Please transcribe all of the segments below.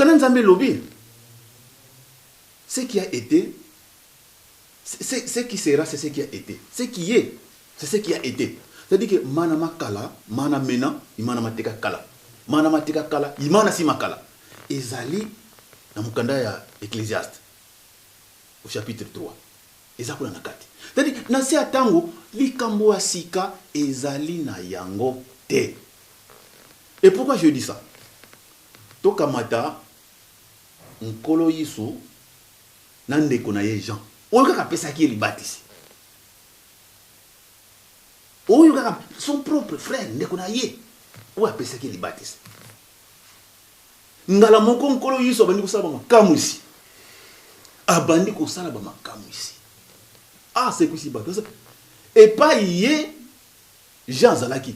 Mokana Nzambe lobby. Ce qui a été, ce qui sera, c'est ce qui a été. Ce qui est, c'est ce qui a été. C'est-à-dire que manama kala, mana mena, imana teka kala. Manama teka kala, imana sima kala. Ezali, na mukanda ya Ecclésiaste, au chapitre 3. Ezakuna nakati. C'est-à-dire, nasi atango, likambo asika, ezali na yango te. Et pourquoi je dis ça? Tokamata, nkolo yisu, nande konaye Jean. Oyo kaka pesa ki libatisi. Oyo kaka son propre frère nde konaye. Oyo pesa ki libatisi. Ngala moko nkolo yisu abandi kosala ba makamu isi. Abandi kosala ba makamu isi. Ah, c'est quoi si bato? Et pas yé Jean Zalaki.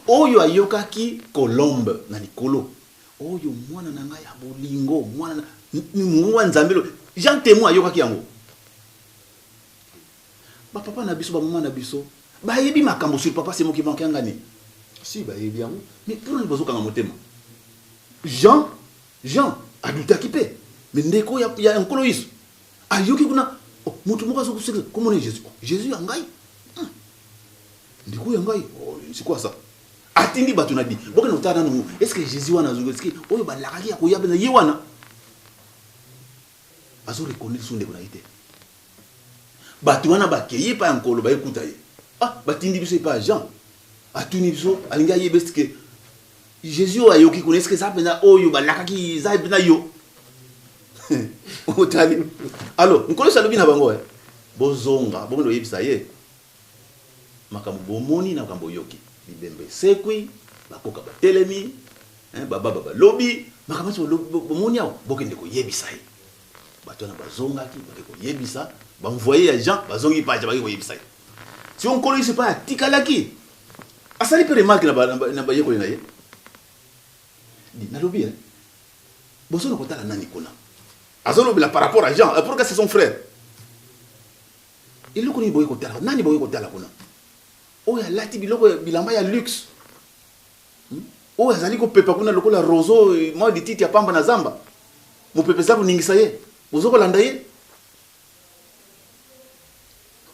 Oyo ayokaki Colombe na likolo. Oyo mwana nanga ya bolingo, mwana Nzambelo. Jean témoin ayokaki yango. Ba papa na biso ba maman na biso. Ba yebi makambo sur papa c'est moi qui manque ngani. Si ba yebi yango. Mais pour le bazoka nga motema. Jean adutaki pe. Mais ndeko ya nkolo yiso. Ayoki kuna mutu moko azokuseka comment est Jésus? Jésus yangai. Ndeko yangai. Oh, c'est quoi ça? Atindi batu na di. Boke no tana no. Est-ce que Jésus wana zo est-ce que oyo ba lakaki ya koyaba na yewana? Azo reconnaître son ndeko na ite. Batu wana ba keye pa nkolo ba ekuta ye. Ah, batindi biso pa Jean. Atuni biso alinga yebe est-ce que Jésus ayoki kuna est-ce que ça pena oyo ba lakaki za pena yo. Otali. Alors, nkolo salobi na bango bozonga, bomo yebisa ye. Makambo bomoni na makambo yoki. Bibembe sekwi, bakoka ba telemi, baba lobby, makambo bomoni awo, bokende ko yebisa ye. Bato na bazonga ki, bakeko yebisa, ba envoyer à Jean, bazongi pa ja bakeko yebisa ye. Si on connaît pas tikalaki. Asali pe remarque na ba yeko na ye. Di na lobby bozo na kotala nani kona. Azolo bila par rapport à Jean, pourquoi c'est son frère. Il le connaît boy kotala, nani boy kotala kona. Oh ya lati biloko bilamba ya luxe. Oh azali ko pepa kuna lokola rozo moi di titi ya pamba na zamba. Mo pepe zabu ningisa ye. Bozo ko landa ye.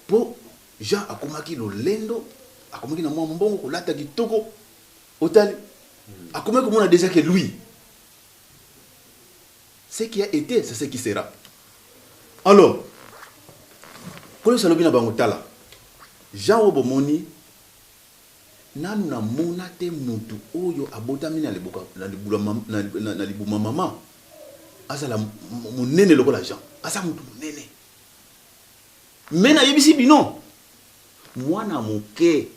Po Jean akomaki lolendo, akomaki na mwa mbongo kolata kitoko otali. Akomaki komona déjà que lui. Ce qui a été, c'est ce qui sera. Alors, quand on a bangotala, Jean Obomoni, nanu na mona te mutu oyo abotami na libuma mama. Azala munene lokola Jean. Asa mutu munene. Mena yebisi bino. Mwana muke.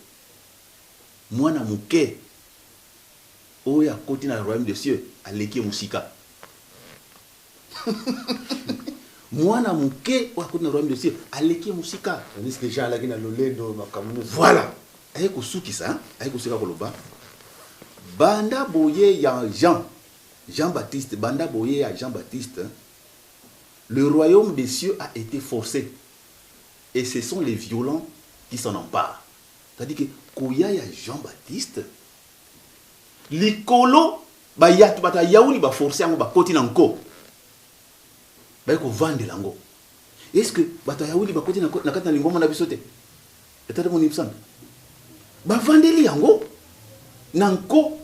Oyo akoti na royaume des cieux, aleki musika. Mwana muke wa kuna royaume de cieux aleki musika tandis que Jean alaki na lolendo makamunu. Voilà, aye kusukisa aye kusika koloba banda boye ya Jean-Baptiste, banda boye ya Jean-Baptiste, le royaume des cieux a été forcé et ce sont les violents qui s'en emparent. C'est-à-dire que koya ya Jean-Baptiste likolo ba yatu bata yauli ba forcer yango ba koti na nko. Baiko vande lango. Est-ce que bata yauli bakoti na kati na lingoma na bisote? Etata moni psana. Ba vandeli yango nanko.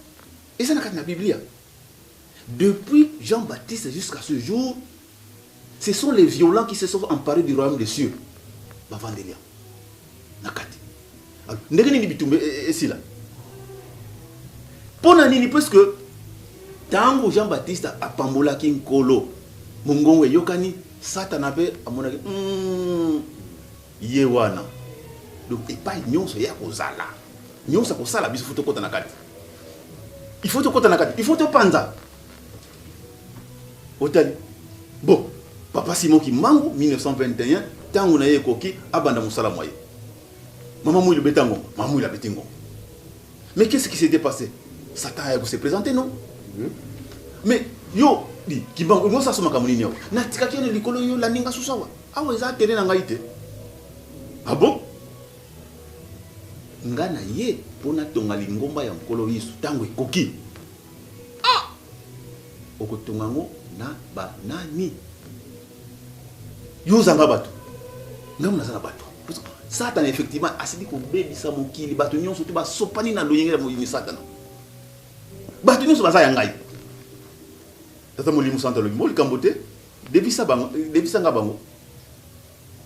Et ça na kati na Biblia. Depuis Jean-Baptiste jusqu'à ce jour, ce sont les violents qui se sont emparés du royaume des cieux. Ba vandeli nakati. Alors, ndenge ni bitumbe esila. Pona nini parce que tango Jean-Baptiste a pambola ki nkolo. Mungongo yokani Satan pe amonaki yewana. Donc et pas nyonso ya kozala. Nyonso ko sala biso foto kota na kati. Il faut te kota na kati. Il faut te panza. Otali. Bon, papa Simon ki mangu 1921 tango na ye koki abanda musala moye. Maman mouille le betango, maman mouille la betingo. Mais qu'est-ce qui s'était passé? Satan a s'est présenté non? Mais yo di kibango mo sa soma kamunini yo na tikaki ne likolo yo la ninga susawa awo eza tere na ngai te. Ah bon? Ngana ye pona tonga lingomba ya nkolo Yesu tango ekoki. Ah! Okotonga ngo na banani yo zanga bato ngamu na zana bato Satan effectivement asidi ko bebisa mokili bato nyonso to ba sopani na loyenge mo yini Satan bato nyonso baza yangai tata molimo santa lobi moli kambote debisa nga bango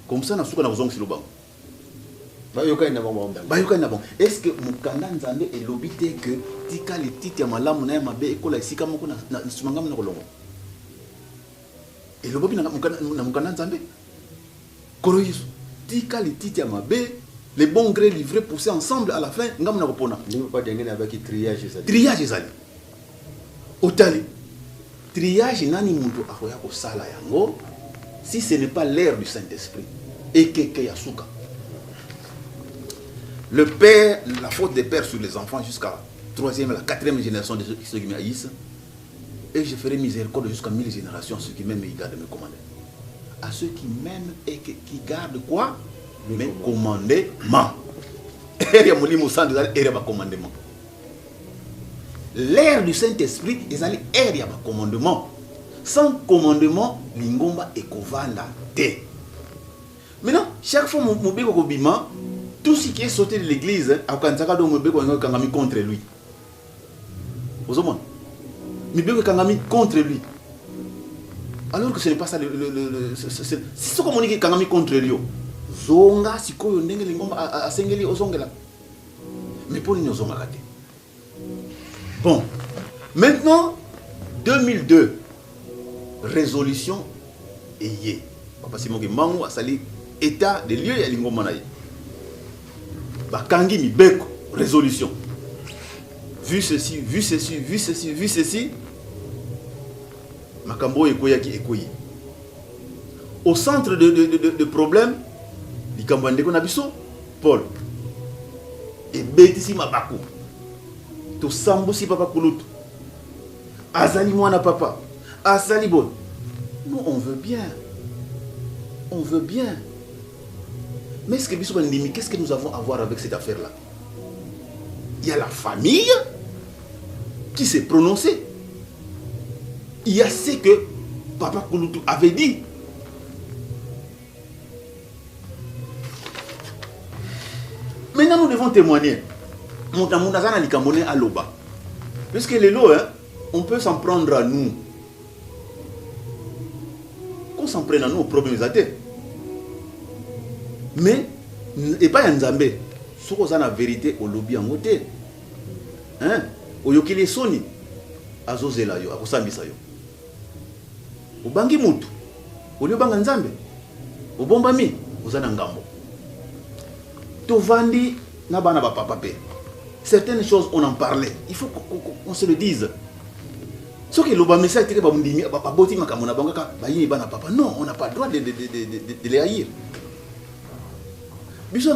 comme ça na suka na kozong silo bango bayoka ina bango bayoka ina bango est-ce que mukanda nzambe elobi te que tika le titi ya malamu na ya mabe ekola esika moko na sumangamu na kolongo elobi na mukanda nzambe koro yesu tika le titi ya mabe les bons grés livrés poussés ensemble à la fin ngamu na kopona ndimo pas dengene avec triage ezali otali triage nani muntu akoya kosala yango si ce n'est pas l'air du Saint-Esprit et que yasuka le père, la faute des pères sur les enfants jusqu'à 3e et la 4e génération de ceux qui me haïssent, et je ferai miséricorde jusqu'à 1000 générations ceux qui m'aiment et gardent mes commandements. À ceux qui m'aiment et qui gardent quoi? Mes commandements. L'air du Saint-Esprit est allé air ya commandement. Sans commandement, lingomba ekovanda te. Maintenant, chaque fois mon bébé kobima, tout ce qui est sauté de l'église, akanzaka do mon bébé kangami contre lui. Vous avez mon bébé kangami contre lui. Alors que ce n'est pas ça c'est ce qu'on dit kangami contre lui. Zonga sikoyo ndenge lingomba asengeli ozongela. Mais pour nous zonga kate. Bon, maintenant, 2002, résolution et papa Simon Mangu a sali état des lieux et l'ingoma naï. Bakangi mibeko, résolution. Vu ceci, vu ceci, vu ceci, vu ceci, Makambo ekoyaki ekoyi. Au centre de problème, likambo ndeko na biso, Paul. Et betisi mabako. To sambusi papa kulutu azali mwana papa azali bon. Nous on veut bien, mais est-ce que qu'est-ce que nous avons à voir avec cette affaire là? Il y a la famille qui s'est prononcée, il y a ce que papa kulutu avait dit. Maintenant nous devons témoigner. Puisque les lots, on peut s'en prendre à nous. Qu'on s'en prenne à nous au problème des. Mais, et pas Nzambe. Ce qu'on a la vérité au lobby en côté. Hein? Au yokile soni. Azozela yo, akosambisa yo. Au bangi mutu. Au lieu banga Nzambe. Au bombami. Ozana ngambo. Tovandi na bana ba papa pe. Certaines choses, on en parlait. Il faut qu'on se le dise. Ce que le message est non, on n'a pas le droit de les haïr. Ça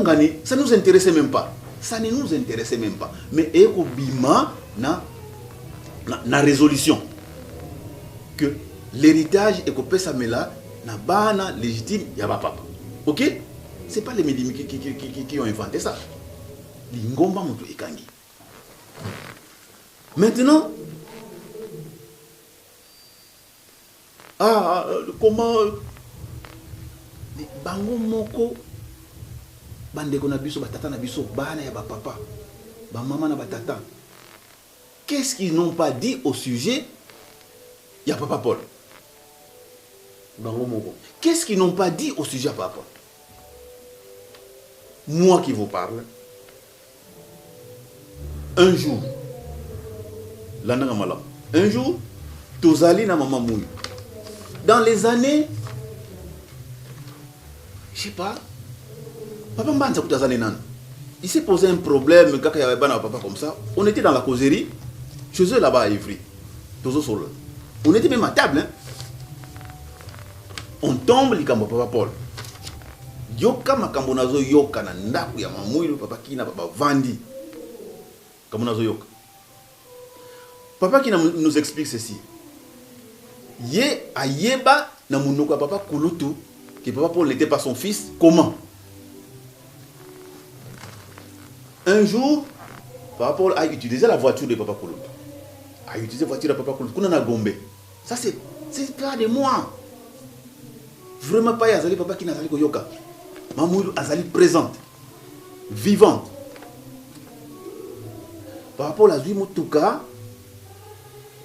ne nous intéressait même pas. Ça ne nous intéressait même pas. Mais il y a une résolution que l'héritage est que ça là, na bana légitime, il y a papa. Ok? Ce n'est pas les médiums qui ont inventé ça. Lingomba mutu ikangi. Maintenant, comment bango moko bandeko na biso batata na biso bana ya ba papa ba maman na batata, qu'est-ce qu'ils n'ont pas dit au sujet ya papa Paul? Bango moko, qu'est-ce qu'ils n'ont pas dit au sujet ya papa? Moi qui vous parle, un jour, un jour, Tozali na maman mouille. Dans les années, je sais pas, papa Mbanza Koutazali nan. Il s'est posé un problème quand il y avait un papa comme ça. On était dans la causerie, chez eux là-bas à Ivry, Tozo Sol. On était même à table, hein. On tombe, il y a papa Paul. Yoka makambonazo yoka na ndaku ya mamouille papa kina papa Vandi. Papa qui nous explique ceci. Ye ayeba na munoko papa Kulutu que papa Paul n'était pas son fils. Comment? Un jour, papa Paul a utilisé la voiture de papa Kulutu. A utilisé la voiture de papa Kulutu. Kuna na Gombe. Ça c'est c'est pas de moi. Vraiment pas Azali papa qui n'azali koyoka. Mamoudou Azali présente, vivante. Par rapport à la Moutouka,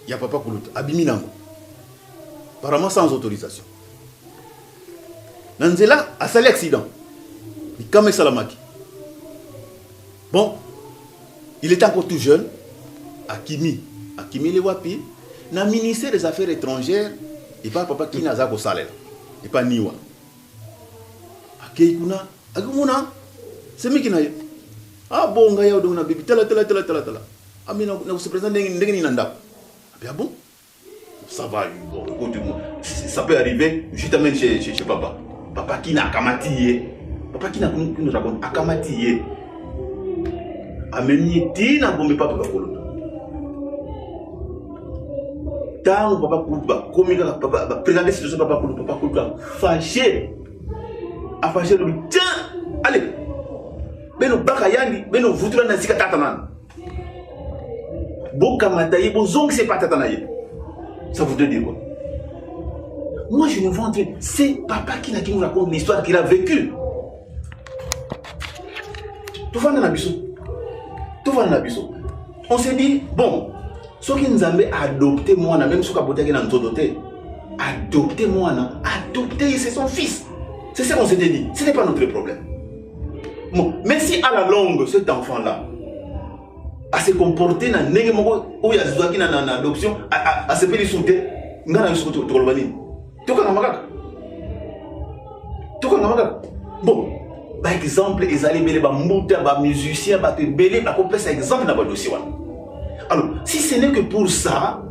il y a papa Koulouta, Abiminango. Apparemment sans autorisation. Nanzela a sali accident. Il Kame Salamaki. Bon, il était encore tout jeune. Akimi le wapi. Dans le ministère des Affaires étrangères, il parle papa qui n'a pas salaire. Il pas niwa. Akeikuna, agumuna, c'est moi qui n'a. Ah bon, gars, on a bibi tala. Ah mais on se présente n'engeni nanda. Ah bon, ça va. Bon, ça peut arriver. Je t'amène chez papa. Papa qui n'a akamati. Papa qui n'a nous raconte akamati. Ameni tina bombe papa bakolo. Tant papa Kouba, comme papa présenter situation papa Kouba fâché. A fâché le tiens, allez. Beno bakayandi, beno vutura na sika tatana. Boka mataye, bo zong c'est pas tatana. Ça voudrait dire quoi? Moi je me vante, c'est papa qui nous raconte l'histoire qu'il a vécue. Tout va dans la biso. On s'est dit, bon, ce qui nous a adopté moi, même ce qui a adopté moi, adopter c'est son fils. C'est ça qu'on s'était dit. Ce n'est pas notre problème. Bon, mais si à la longue, cet enfant-là a se comporté dans l'adoption, à se faire les soutes, il a bon, par exemple, ils allaient les musiciens, les exemple dans le dossier. Alors, si ce n'est que pour ça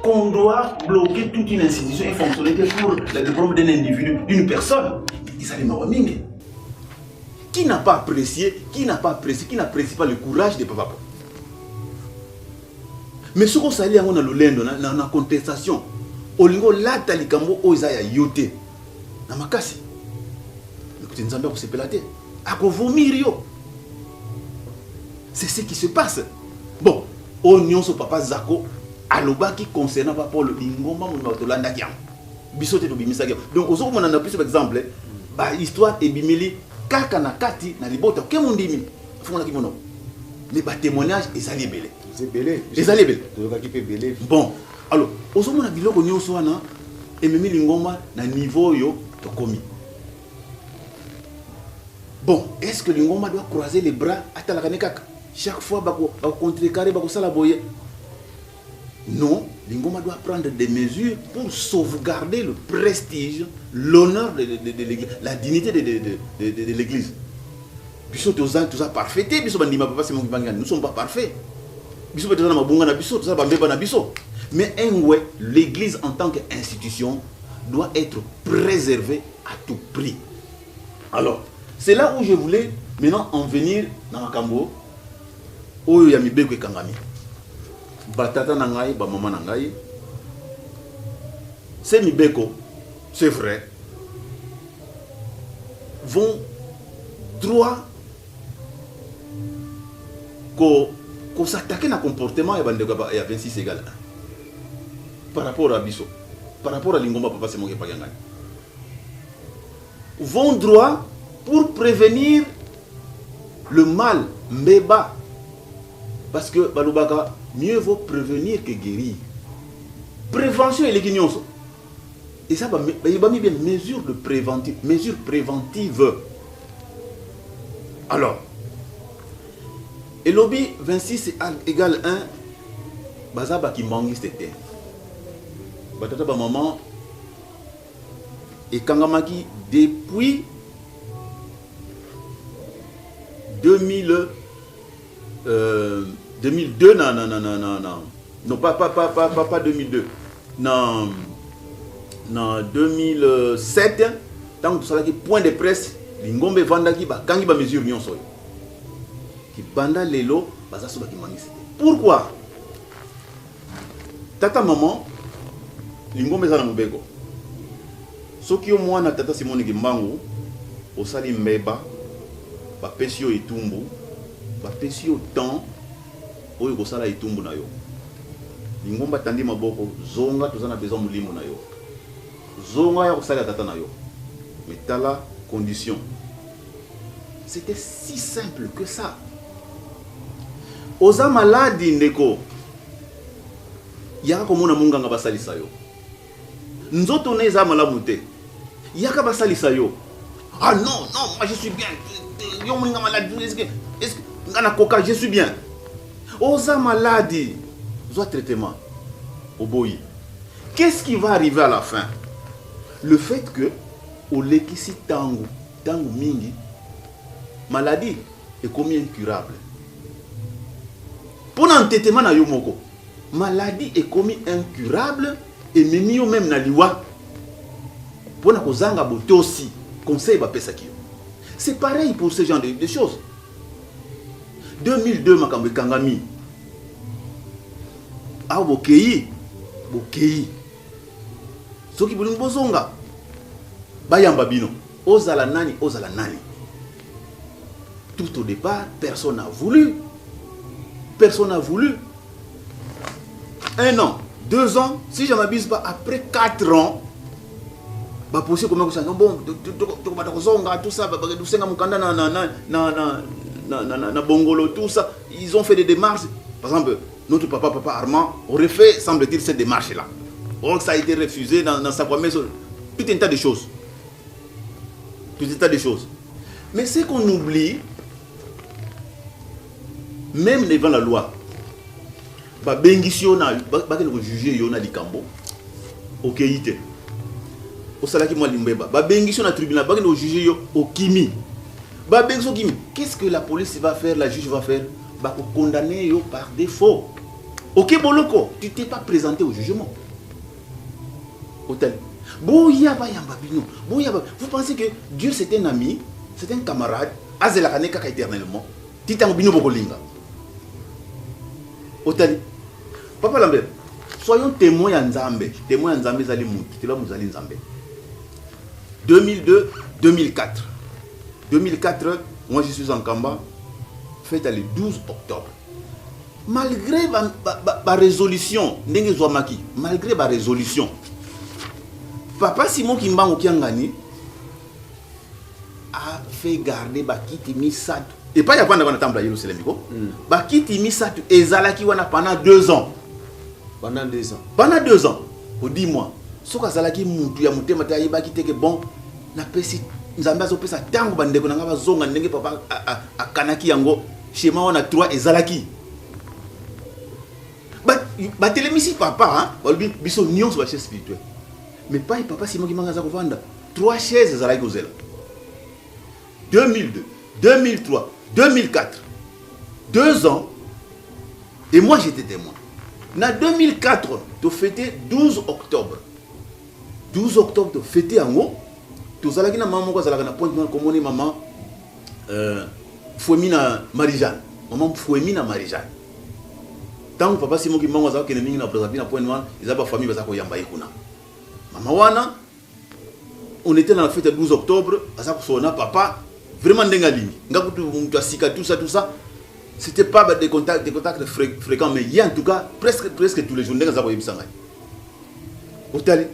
qu'on doit bloquer toute une institution et fonctionner pour le développement d'un individu, d'une personne, ils allaient m'avoir. Qui n'a pas apprécié, qui n'apprécie pas le courage de papa. Mais ce qu'on s'allie dans la contestation, au niveau là, talikambo ozaya yote, na makasi. Écoutez, nous avons se pélater. À vomir yo. C'est ce qui se passe. Bon, oignon sur papa Zako, aloba qui concernant papa le lingomba mon batolanda kiam. Bisote to bimisa kiam. Donc aux autres on en a plus par exemple, bah histoire et bimeli kaka na kati na libota ke mondimi. Fona kimono. Mais bah témoignage et ça libellé. C'est belé. Et ça libellé. Belé. Bon, alors aux autres on a biloko nyonso wana et memi lingomba na niveau yo to komi. Bon, est-ce que l'ingoma doit croiser les bras à la kanekaka? Chaque fois, il va contrecarrer, il va boyer. Non, l'ingoma doit prendre des mesures pour sauvegarder le prestige, l'honneur de l'église, la dignité de l'église. Nous sommes parfaits, nous ne sommes pas parfaits. Mais l'église en tant qu'institution doit être préservée à tout prix. Alors, c'est là où je voulais maintenant en venir dans Kambo. Oyo ya mibeko ekangami. Batata na ngai, ba maman na ngai. Ces mibeko, c'est vrai, vont droit ko s'attaquer na comportement ya bandeko ya 26 égale 1. Par rapport à Bisso, par rapport à Lingomba papa c'est mon qui paganga. Vont droit pour prévenir le mal, mbeba. Parce que, Balubaka, mieux vaut prévenir que guérir. Prévention et l'éguignonce. Et ça, il va bien mesure préventive. Alors, et lobby 26 égale 1, Bazaba qui mangue c'était. Batata ba maman et Kangamaki depuis 2002 non pas 2002 non 2007 tant que ça qui point de presse lingombe vandaki ba kangi ba mesure nyonso qui banda lelo baza so ba ki mangisi. Pourquoi tata maman lingombe za na mbeko soki yo mwana tata Simone Gimbangu osali mbeba ba pesio etumbu ba pesio temps oyo kosala etumbu na yo lingomba tandi maboko zonga tozana besoin mulimo na yo zonga ya kosala tata na yo mais tala condition. C'était si simple que ça. Oza maladi ndeko yaka komona munganga basalisa yo nzoto ne eza malamu te yaka basalisa yo. Ah non non, moi je suis bien, yo moninga maladi, est-ce que ngana koka je suis bien. Oza maladi zwa traitement oboyi. Qu'est-ce qui va arriver à la fin? Le fait que olekisi tango mingi maladie est comme incurable. Pour l'entêtement na yo moko, maladie est comme incurable et meni yo même na liwa. Pour na kozanga bote aussi, conseil ba pesa ki. C'est pareil pour ce genre de choses. 2002 makambe kangami. Ah bokei. Soki bolingo bozonga. Bayamba bino. Ozala nani. Tout au départ, personne n'a voulu. Personne n'a voulu. 1 an, 2 ans, si je ne m'abuse pas, après 4 ans, bah possible comment ça bon, tout ça, na bongolo tout ça, ils ont fait des démarches. Par exemple, notre papa Armand aurait fait, semble-t-il, cette démarche là. Or ça a été refusé dans sa promesse, tout un tas de choses. Mais c'est qu'on oublie, même devant la loi, ba bengisio na ba ke juger yo na likambo okeyite o sala ki mo limbeba ba bengisio na tribunal ba ke juger yo okimi ba bengisio kimi. Qu'est-ce que la police va faire, la juge va faire? Ba ko condamner yo par défaut. OK boloko, tu t'es pas présenté au jugement. Hôtel boya ba yamba bino boya ba. Vous pensez que Dieu c'est un ami, c'est un camarade azela kaneka ka éternellement titango bino bokolinga Otali. Papa Lambert, soyons témoins à Nzambe. Témoins à Nzambe, Zali Mouti. Tu l'as Mouzali Nzambe. 2002, 2004. 2004, moi je suis en Kamba. Fête le 12 octobre. Malgré ma résolution, malgré ma résolution, Papa Simon Kimbango Kiangani a fait garder Bakiti Misad. Et pas y a pas de temps à Jérusalem. Bakiti Misatu ezalaki wana pendant 2 ans. Pendant 2 ans. Pendant 2 ans. Au 10 mois. Soka zalaki mutu ya mutema ta yibaki teke bon na pesi nzambe azopesa tango bandeko nanga bazonga ndenge papa akanaki yango schéma wana 3 ezalaki. Ba telemisi papa hein, biso nyonso ba chaise spirituelle. Mais pas papa Simon qui manga za kovanda 3 chaises ezalaki ozela. 2002, 2003, 2004, 2 ans, et moi j'étais témoin. En 2004, tu fêtais 12 octobre. 12 octobre, tu fêtais en haut. Tu as dit maman, tu as dit comment maman Fouemina Marie-Jeanne. Maman Fouemina Marie-Jeanne. Tant que papa Simon qui m'a dit que les gens ont point noir, ils ont pas famille parce qu'ils ont pas yamba. Maman wana, on était dans la fête du 12 octobre, à ça pour papa. Vraiment dengali. Tout ça. C'était pas des contacts fréquents, mais il y a en tout cas presque tous les jours. Otali.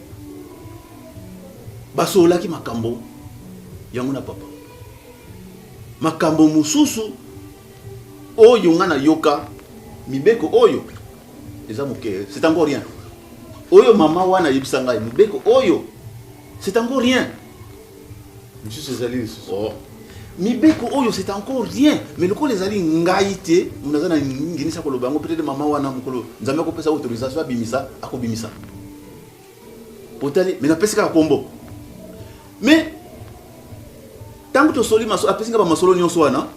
Basola ki makambo. Yanguna papa. Makambo mususu. Oyo ngana yoka. Mibeko oyo. C'est encore rien. Oyo mama wana yibisanga. Mibeko oyo. C'est encore rien. Monsieur Césalie. Oh. Mibeko oyo c'est encore rien, mais le ko les ali ngaite munazana nginisa ko lobango peut-être mama wana mukolo nzambe ko pesa autorisation abimisa akobimisa potali mais na pesika kombo mais tant que soli maso apesinga ba masolo nyonso wana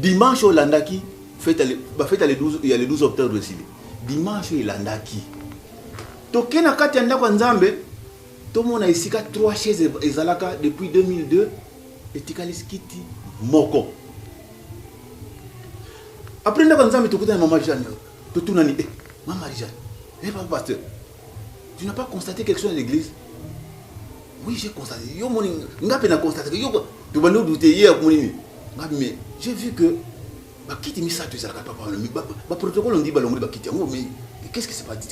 dimanche au landaki fête le 12 il y a le 12 octobre aussi dimanche il landaki tokena kati ya ndako nzambe. Tout le monde a ici 3 chaises ezalaka depuis 2002 et Tikalis Kiti Moko. Après nous avons dit que maman Jeanne, tout nani, maman Jeanne, papa pasteur, tu n'as pas constaté quelque chose à l'église? Oui, j'ai constaté. Yo moni, n'a pas constaté. Yo, tu vas nous douter hier mais j'ai vu que bakiti misato ezalaka papa ba protocole on dit balongoli bakiti yango mais qu'est-ce que c'est pas dit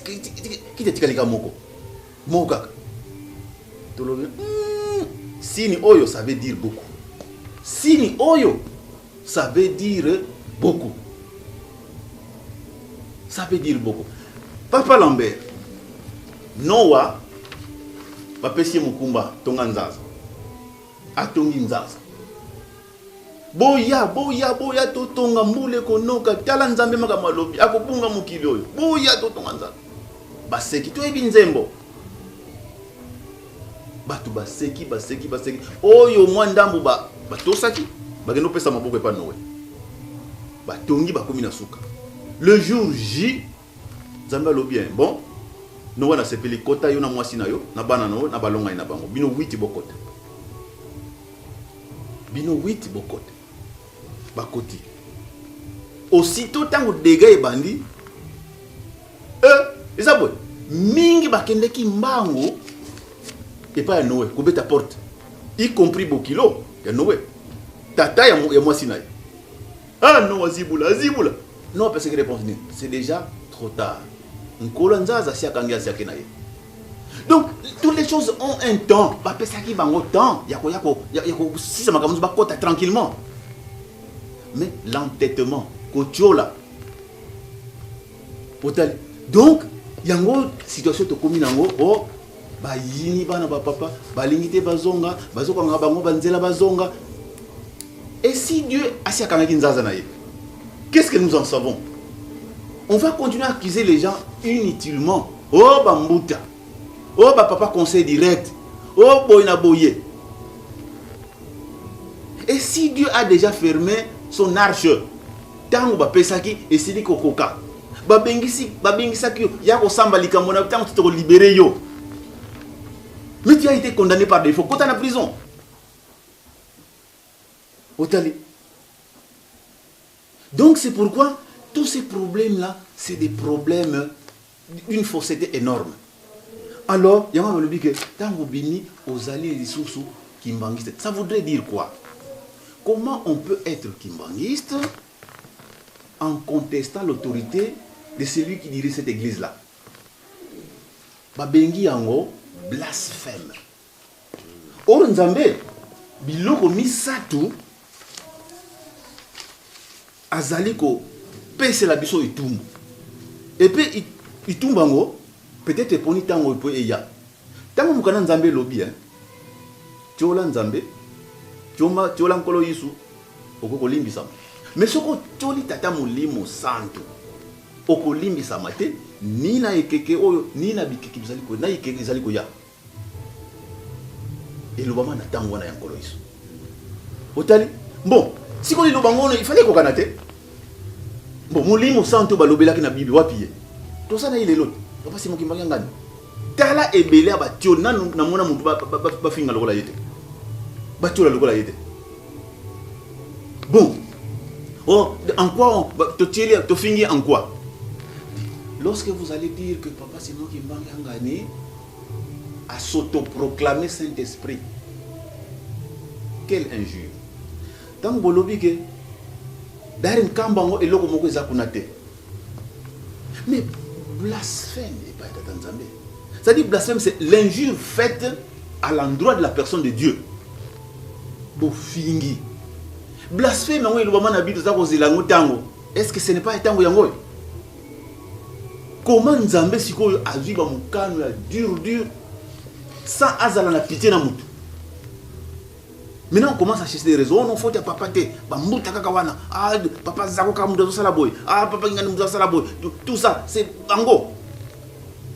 kiti tikalika moko kaka tolobi sini oyo ça veut dire beaucoup sini oyo ça veut dire beaucoup papa Lambert Noah bapesi mukumba tonga nzaza atongi nzaza boya totonga mbule konoka tala nzambe makambo alobi akobunga mokili oyo boya totonga nzaza baseki toyebi nzembo bato baseki oyo mwa ndambo batosaki bagenda opesa maboko epa Noe batongi bakomi na suka le jour J nzambe alobi bien bon Noe na sepeli kota yo na mwasi na yo na bana no na balonga na bango bino 8 bokota bakoti aussitôt tango dega ebandi ezabwe mingi bakendeki mbango epa ya Noe kobeta porte y compris bokilo ya Noe tata ya mwasi na ye Noe azibula non parce que réponse ni c'est déjà trop tard nkola nzaza siakangi asiake na ye. Donc toutes les choses ont un temps ba pesa ki bango temps yako si ça makamuzu ba kota tranquillement. Mais l'entêtement kotiola potali donc yango situation to komi nango ba yini bana ba papa ba lingite bazonga bazokanga bango banzela bazonga. Et si Dieu asiakanga kinzaza na ye, qu'est-ce que nous en savons? On va continuer à accuser les gens inutilement. Oh bambuta, oh ba papa conseil direct, oh boyna boye. Et si Dieu a déjà fermé son arche, tango ba pesaki et sili kokoka, ba bengisaki ya ko samba likambo na tango to libérer yo. Mais tu as été condamné par défaut, quand tu es en prison. Donc c'est pourquoi tous ces problèmes-là, c'est des problèmes d'une fausseté énorme. Alors, il y a un que tango bini aux alliés des sous kimbangistes. Ça voudrait dire quoi? Comment on peut être kimbangiste en contestant l'autorité de celui qui dirige cette église-là? Babengi yango blasphème. Or nzambe biloko misatu azaliko pese la biso itumbu. Et puis itumbango peut-être poni tango po eya. Tango mukana nzambe lobi tiola nzambe tiola nkolo yisu okolimbisa. Mais soko tioli tata molimo santo okolimbisa mate ni na ekeke oyo ni na bikeki bizaliko na ekeke bizaliko ya. Et le moment n'attend pas encore ici. Otali. Bon, si on est le bangon, il fallait qu'on canate. Bon, mon lit, mon sang, tout balobela qui n'a bibi wapiye. Tout ça n'a il est l'autre. Papa c'est mon qui m'a gagné. Tala et belé à batio na mona mon ba finga le gola yete. Batio la le gola yete. Bon. Oh, en quoi on te fingi en quoi? Lorsque vous allez dire que papa c'est moi qui m'a gagné, à s'autoproclamer Saint-Esprit. Quelle injure. Tant que vous que d'ailleurs kambango et loko moko ezakunate. Mais blasphème n'est pas être Nzambe. C'est-à-dire blasphème c'est l'injure faite à l'endroit de la personne de Dieu. Bofingi. Blasphème yango elobama na bitu za kozelango tango. Est-ce que ce n'est pas tango yango? Comment Nzambe sikoyo azwi ba mukano ya dur sans azala na pitié na mutu. Maintenant on commence à chercher des raisons. Non faut ya papa te ba mbuta kaka wana. Ah papa zako ka mutu sala boy. Ah papa ngani mutu sala boy. Tout ça c'est bango.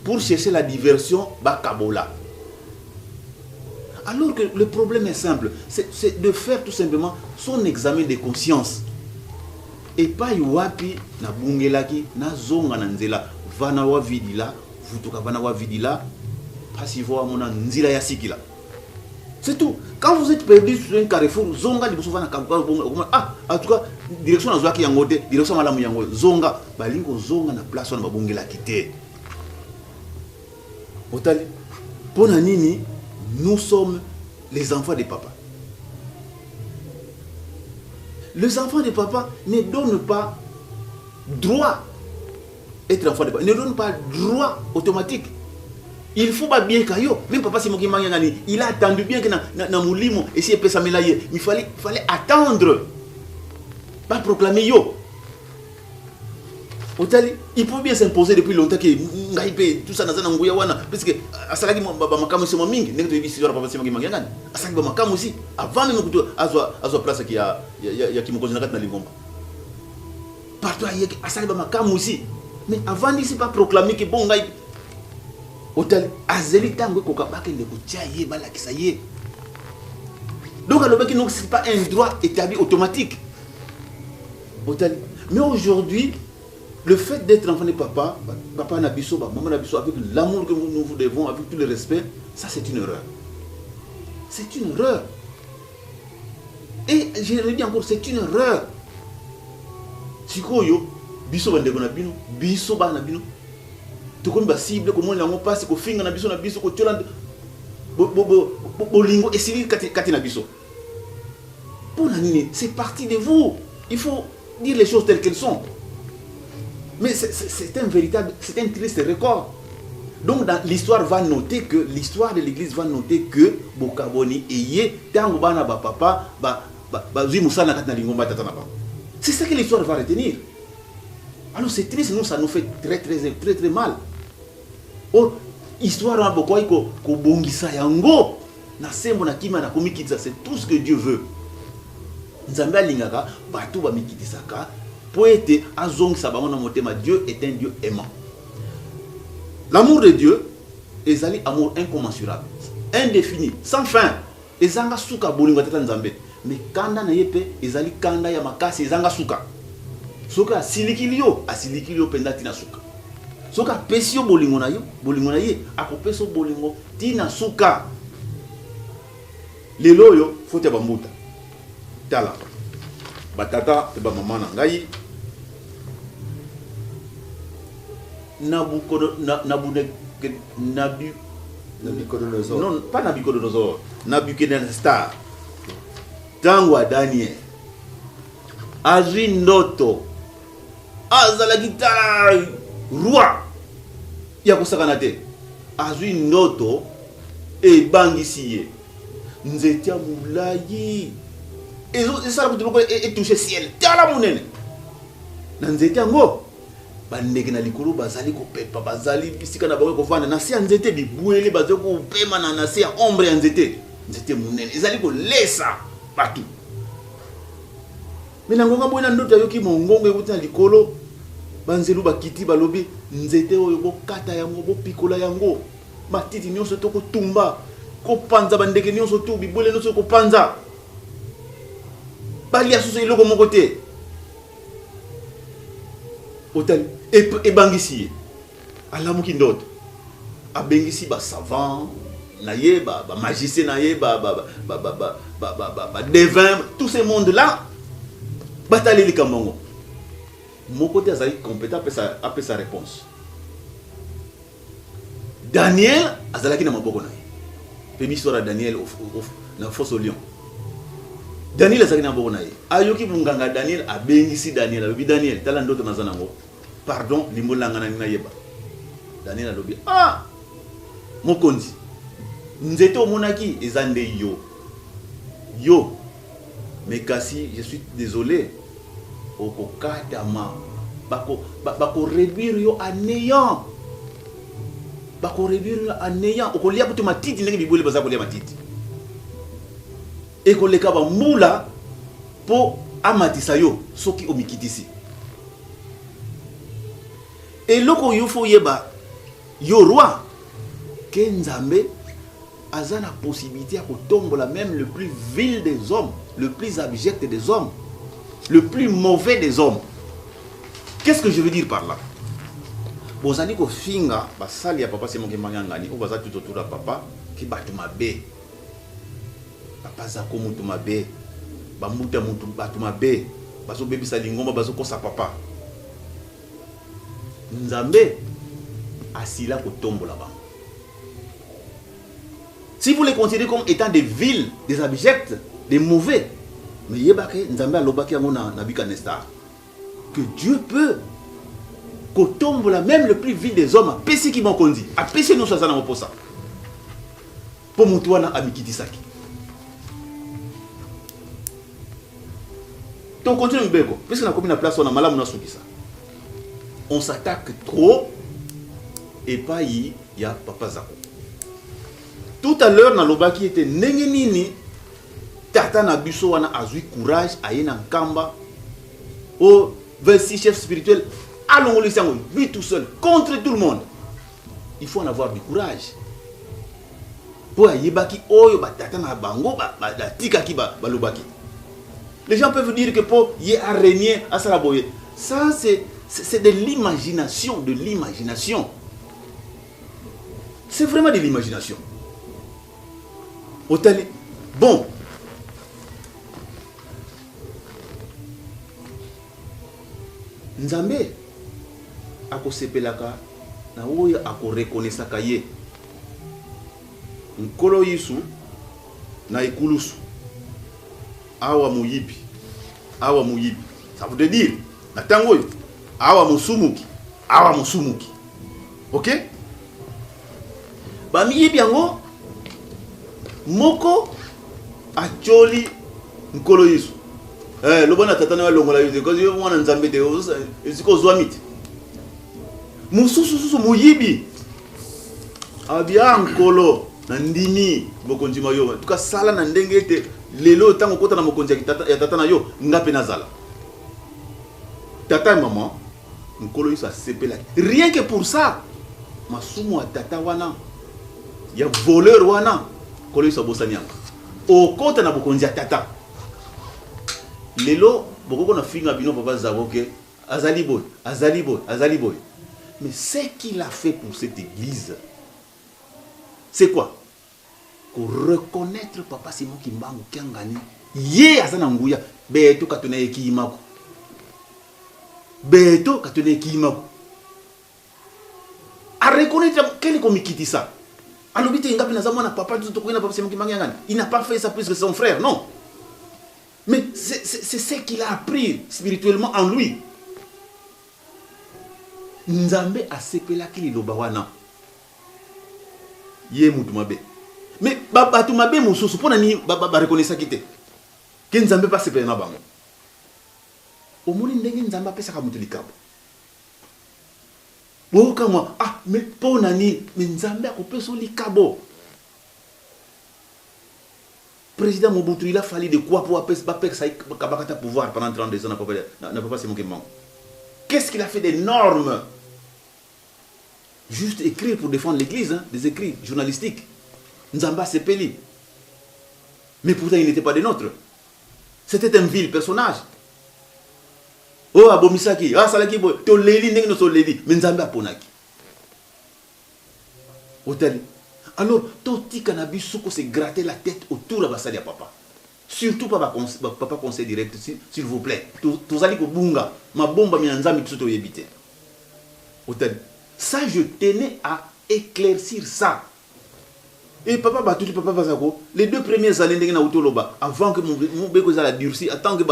Pour chercher la diversion ba kabola. Alors que le problème est simple, c'est de faire tout simplement son examen de conscience. Et pas yuapi na bungelaki na zonga na nzela vana wa vidila, vutuka vana wa vidila. C'est tout. Quand vous êtes perdu sur un carrefour, zonga liboso vana en tout cas direction na zwaki yangote, direction malamu yango zonga balingo zonga na place na babongela kité. Otali pona nini nous sommes les enfants de papa. Les enfants de papa ne donnent pas droit être enfant de papa, ne donnent pas droit automatique. Il faut pas bien caillou. Même papa c'est mon qui m'a il a attendu bien que na moulimo et si il peut s'amélayer. Il fallait attendre. Pas proclamer yo. Il peut bien s'imposer depuis longtemps que tout ça dans nguya wana parce que asalaki ba makamu c'est mingi ndenge to yibisi zora papa c'est mon qui m'a ngani. Asalaki ba makamu aussi avant même que azwa place qui ya kimokozi na kati na lingomba. Partout ailleurs asalaki ba makamu aussi. Mais avant d'ici pas proclamer que bon ngai Otel azeli tango koka bakende kutia ye balakisa ye. Donc alors que c'est pas un droit établi automatique. Otel. Mais aujourd'hui, le fait d'être enfant de papa, papa nabiso, maman nabiso, avec l'amour que nous vous devons, avec tout le respect, ça c'est une erreur. C'est une erreur. Et je le dis encore, c'est une erreur. Sikoyo, biso bandeko na bino, biso ba na bino. Tout comme la cible, comment on passe, qu'on finit na biso ko tolande bolingo et c'est kati na biso. Pour la nini, c'est parti de vous. Il faut dire les choses telles qu'elles sont. Mais c'est un véritable, c'est un triste record. Donc l'histoire va noter que l'histoire de l'église va noter que Bokaboni eye tango bana ba papa ba zimusana kati na lingomba tata na ba. C'est ça que l'histoire va retenir. Alors c'est triste, nous ça nous fait très mal. Oh, histoire na bokoi ko bongisa yango na sembo na kima na komikitisa, c'est tout ce que Dieu veut. Nzambe alingaka batu ba mikitisaka pour être azongisa bango na motema. Dieu est un Dieu aimant. L'amour de Dieu est un amour incommensurable, indéfini, sans fin. Ezanga suka bolingo tata Nzambe. Mais kanda na yepe ezali kanda ya makasi ezanga suka. Soka silikilio penda tina suka. Soka pesio bolingo na ye akopeso bolingo tina suka. Lelo yo fote bambuta. Tala. Batata te ba mama na ngai. Nabucodonosor. Non, pas Nabucodonosor. Nabucodonosor. Tangwa Daniel. Azwi ndoto. Azala gitara roi. Ya kosakana te. Azwi ndoto e bangisi ye. Nzetia mulayi. Et ça et toucher ciel. Tala munene. Na nzetia ngo. Bandeke na likolo bazali ko pepa bazali bisika na bango ko vanda na si nzete bibuele bazali ko pema na si ombre ya nzete. Nzete munene. Ezali ko lesa partout. Mais nangonga boina ndoto yoki mongongo ekuta likolo banzelu bakiti balobi nzete oyo bokata yango bopikola yango matiti nyonso to kotumba ko panza bandeke nyonso to bibole nyonso ko panza bali asusu iloko moko te hotel e bangisi alamuki ndoto abengisi ba savant na ye ba magicien na ye ba devin, tout ce monde là batali likambango mon côté azali compétent après sa réponse. Daniel azalaki na maboko na ye pe bisora Daniel na fosse au lion. Daniel azalaki na maboko na ye ayoki munganga Daniel abengisi Daniel alobi Daniel tala ndoto nazana ngo pardon limbolanga na yeba. Daniel alobi mokonzi nzete omonaki ezande yo mais kasi je suis désolé okokatama bako réduire yo à néant okolia butu matiti ndenge bibole baza kolia matiti ekoleka ba mbula po amatisa yo soki omikitisi eloko yo fo yeba yo roi ke Nzambe aza na possibilité à kotombola même le plus vil des hommes, le plus abject des hommes, le plus mauvais des hommes. Qu'est-ce que je veux dire par là? Bozali ko finga basali ya papa c'est mon ngani o baza tout autour de papa ki batu mabe. Papa za ko mutu mabe. Ba muta mutu batu mabe. Bazo bebisa lingomba bazo kosa papa. Nzambe asila kotombola ba. Si vous les considérez comme étant des vils, des abjects, des mauvais, Mais yebake nzambe alobaki yango na bika Nestar que Dieu peut kotombola même le plus vil des hommes a pesi ki mokonzi a pesi no sazana moposa po mutu wana amikitisaki. Donc continue mbeko parce que na komi na place on a malamu na sukisa. On s'attaque trop et pas y a papa Zako. Tout à l'heure na lobaki était ndenge nini tata na biso wana azui courage ayena nkamba au 26 chefs spirituels allons lui tout seul contre tout le monde. Il faut en avoir du courage. Pour yebaki oyo batata na bango ba tika ki ba lobaki. Les gens peuvent dire que pour y a régné à Saraboye. Ça c'est de l'imagination, de l'imagination. C'est vraiment de l'imagination. Bon. Nzambe akosepelaka na oyo akorekonesaka ye nkolo yisu na ikulusu awa muyibi ça veut dire na tango yo awa musumuki ok ba miyibi yango moko acholi nkolo yisu lobona tatana walongola yo because yo mwana nzambe de eziko zwamiti mususu muyibi abia nkolo na ndimi bokonjima yo tuka sala na ndenge ete lelo tango kota na mokonzi ya tata na yo ngape nazala tata et maman nkolo yisu asepela rien que pour ça masumu ya tata wana ya voleur wana nkolo yisu abosani yango okota na bokonzi ya tata lelo bokoko na finga bino papa Zako ke azali boy. Mais ce qu'il a fait pour cette église, c'est quoi? Pour reconnaître papa Simon Kimbangu Kiangani, ye azana nguya, beto katone kiimako. A reconnaître quel komikiti ça. Alobite ngapi na zamona papa tout ko na papa Simon Kimbangu Kiangani. Il n'a pas fait ça plus que son frère, non. Mais c'est ce qu'il a appris spirituellement en lui. Nzambe asepelaki liloba wana. Ye mutu mabe. Mais batu mabe mususu pona ni ba reconnaître kite. Ke nzambe pas sepela na bango. Omoni ndenge nzambe apesa ka mutu likabo. Boka moi mais pona ni nzambe akopesa likabo. Président Mobutu, il a fallu de quoi pour appeler pouvoir pendant 32 ans n'a pas Simon Kimbangu. Qu'est-ce qu'il a fait d'énorme? Juste écrire pour défendre l'église, hein, des écrits journalistiques. Nzamba Sepeli. Mais pourtant, il n'était pas des nôtres. C'était un vil personnage. Oh, Abomisaki, Salaki, to leli, n'est pas leli, mais Nzamba Ponaki. Hôtel. Alors, Toti Cannabis Souko s'est gratté la tête autour de la papa. Surtout papa conseil direct, s'il vous plaît. Tous allez bunga, ma bombe mianzami tout yebite. Ça, je tenais à éclaircir ça. Et papa Batuti, papa Bazako, les 2 premières années de Nautoloba, avant que mon béco a durci, attends que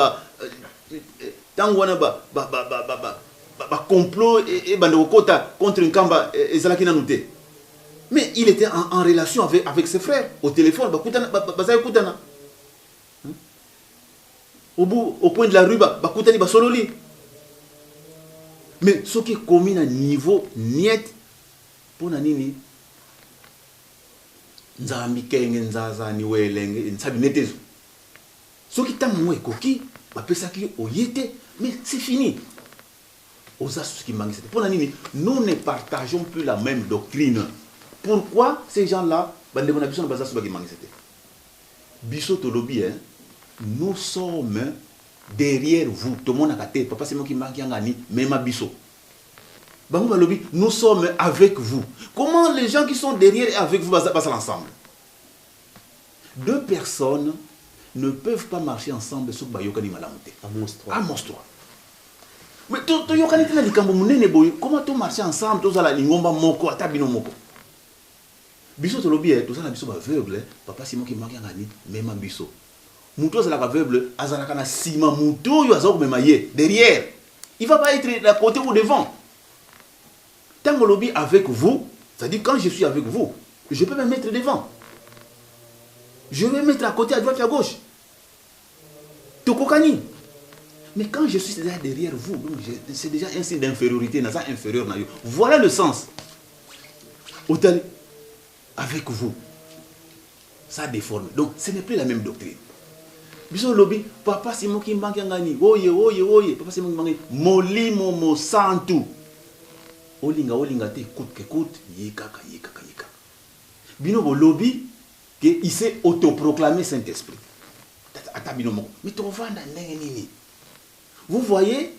complot et bandokota contre une camba et Zalakina Nouté. Mais il était en relation avec ses frères au téléphone. Au point de la rue, mais ce qui est commis à niveau niet pour nanini nzambi kenge nzaza ni welenge nsabi netezo. Ce qui t'a moué koki, bapesaki oyete, mais c'est fini. Pour nanini, nous ne partageons plus la même doctrine. Pourquoi ces gens-là, nous sommes derrière vous. Tout le monde a dit, papa c'est moi qui manque même Bisso. Nous sommes avec vous. Comment les gens qui sont derrière et avec vous passent ensemble? 2 personnes ne peuvent pas marcher ensemble sur Bayokani Malamute. Amos-toi. Mais comment tu marches ensemble? Tous à la lingomba moko, atabino moko. Biso tolobi tout ça na biso aveugle, papa Simon qui manque ngani même biso. Mouto c'est la aveugle, azalaka na sima mouto yo azako memaye derrière. Il va pas être à côté ou devant. Tant que lobby avec vous, c'est-à-dire quand je suis avec vous, je peux me mettre devant. Je vais me mettre à côté, à droite, à gauche. Tokokani. Mais quand je suis déjà derrière vous, c'est déjà un signe d'infériorité, inférieur. Voilà le sens. Autant avec vous, ça déforme. Donc ce n'est plus la même doctrine. Biso lobby, papa c'est moi qui manque ngani. Oye, papa c'est moi qui manque. Molimo mo santu. Olinga te écoute, yekaka. Bino bo lobby que il s'est autoproclamé Saint-Esprit. Mais tu vas nini. Vous voyez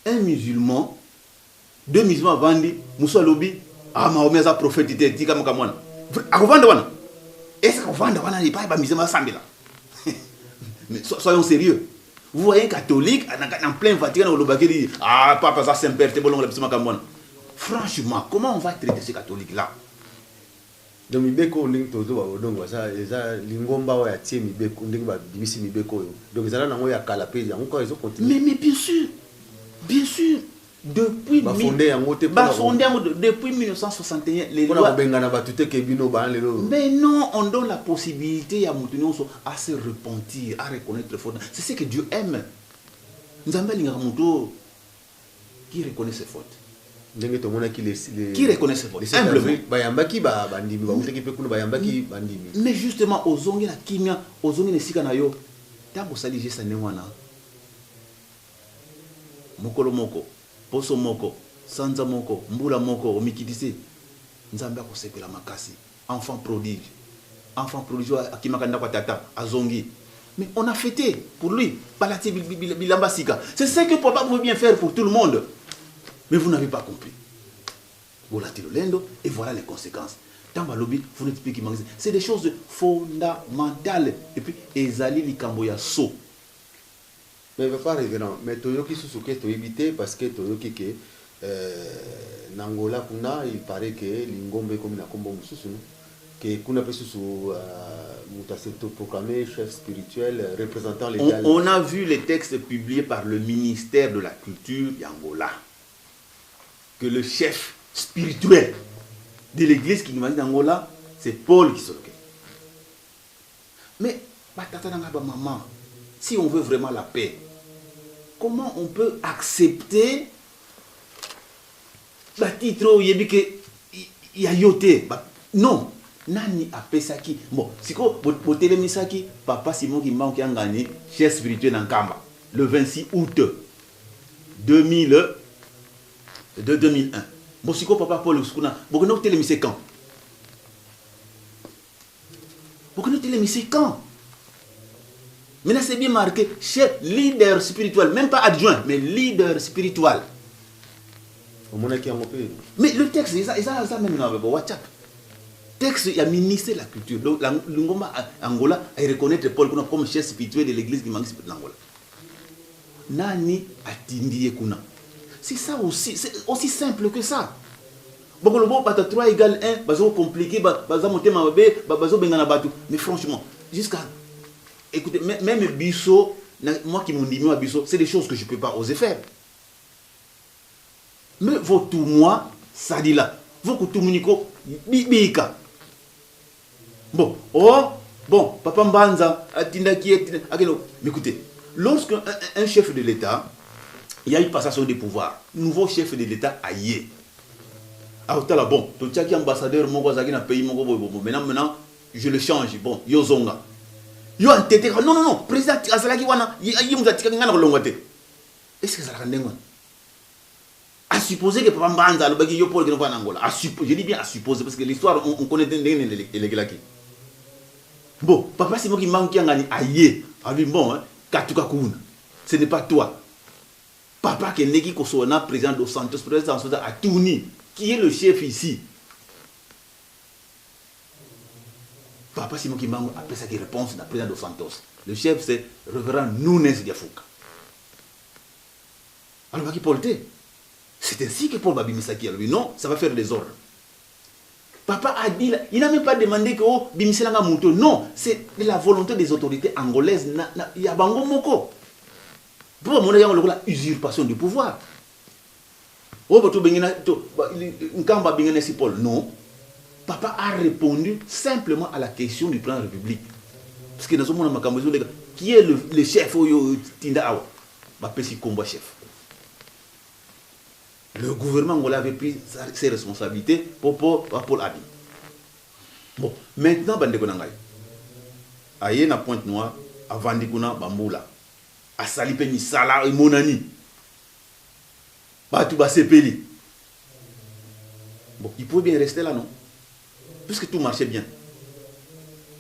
un musulman, deux musulmans vendent, Moussa Lobi, Mahomet a prophétisé, dit comme moi. Est-ce qu'on vend n'est pas musulman Sambila? Mais soyons sérieux. Vous voyez un catholique en plein Vatican, qui dit papa, ça c'est un père, c'est bon, franchement, comment on va traiter ces catholiques-là? Donc mibeko ndenge tozo ba odongo ça eza lingomba wa tie mibeko ndenge ba bimisi mibeko yo. Donc ezala nango ya kala pe yango ko ezo continuer. Mais bien sûr. Depuis depuis 1961 les lois mais non, on donne la possibilité à Moutounioso à se repentir, à reconnaître faute. C'est ce que Dieu aime. Nous avons Lingamuto qui reconnaît ses fautes. Qui reconnaît ses fautes. Mais justement, aux ongles la kimia, aux ongles les sikanayo, tant que ça dit ça newana. Mokolo moko, poso moko, sanza moko, mbula moko, omikitise. Nzamba ko sepela makasi. Enfant prodige akimakanda kwa tata azongi. Mais on a fêté pour lui, palati bilambasika. C'est ce que papa veut bien faire pour tout le monde. Mais vous n'avez pas compris. Et voilà les conséquences. Dans ma lobby, vous n'expliquez pas. C'est des choses fondamentales. Et puis, Ezali Likamboya So. Mais il ne va pas révérend. Mais Toyoki Susuke, tu éviter parce que Toyoki que Nangola Kuna, il paraît que Lingombe comme la Combo Mususu, que Kuna Pesusu Mutaseto proclamé chef spirituel, représentant légal. On a vu les textes publiés par le ministère de la Culture d'Angola. Que le chef spirituel de l'église qui nous dit d'Angola, c'est Paul qui s'occupe. Mais, maman, si on veut vraiment la paix, comment on peut accepter le titre où il y a yoté? Non, nani a pesaki. Bon, si vous avez misaki, papa Simon qui manque un gagné, chef spirituel en Kamba, le 26 août 2001. Bon, si papa Paul Oskuna, vous avez télémisé quand? Vous avez télémisé quand? Maintenant, c'est bien marqué, chef leader spirituel, même pas adjoint, mais leader spirituel. Mais le texte, ça même dans WhatsApp. Texte, il y a ministère de la culture. Donc, l'Angoma Angola a reconnaître Paul comme chef spirituel de l'église qui manque de l'Angola. Nani atindie kuna. C'est ça aussi, c'est aussi simple que ça. Bon, le bon, 3 égale 1, bazo compliqué, bazo monter ma bébé, bazo bengana batu. Mais franchement, jusqu'à. Écoutez, même Bisso, moi qui m'en dis, moi Bisso, c'est des choses que je ne peux pas oser faire. Mais vos tout moi, ça dit là. Vos tout munico, bibika. Bon, papa Mbanza, Atinda qui est. Mais écoutez, lorsque un chef de l'État, il y a une passation des pouvoirs. Nouveau chef de l'État aillé. Alors, bon, tu as ambassadeur, mon pays, maintenant, je le change. Bon, Yozonga. Non, président Azalaki wana, est-ce que ça va rendre? À supposer que Papa Mbanza, le bagay Yopol qui n'est pas en Angola. Je dis bien à supposer, parce que l'histoire, on connaît les Gelaki. Bon, papa, c'est moi qui manque un gagné aïe. Bon, Katukakun. Ce n'est pas toi. Papa qui est né qui est président de Santos, président à Touni, qui est le chef ici. Papa Simon Kimbango appelle ça qui réponse d'un président de Santos. Le chef c'est révérend Nunes Diafouka. Alors, Paul T. C'est ainsi que Paul Babimisaki a dit non, ça va faire des ordres. Papa a dit, il n'a même pas demandé que oh, Bimiselanga Mouto. Non, c'est la volonté des autorités angolaises. Il y a Bango Moko. Pour moi, il y a une usurpation du pouvoir. Non. Papa a répondu simplement à la question du plan de la République. Parce que nous sommes dans ma qui est le chef Tinda combat chef. Le gouvernement angolais avait pris ses responsabilités pour Abi. Bon, maintenant, Bandekonangai. Aïe na Pointe Noire, avant Dikuna Bamboula. A Salipe Nisala et Monani. Batouba Sepeli. Bon, il pouvait bien rester là, non? Puisque tout marchait bien.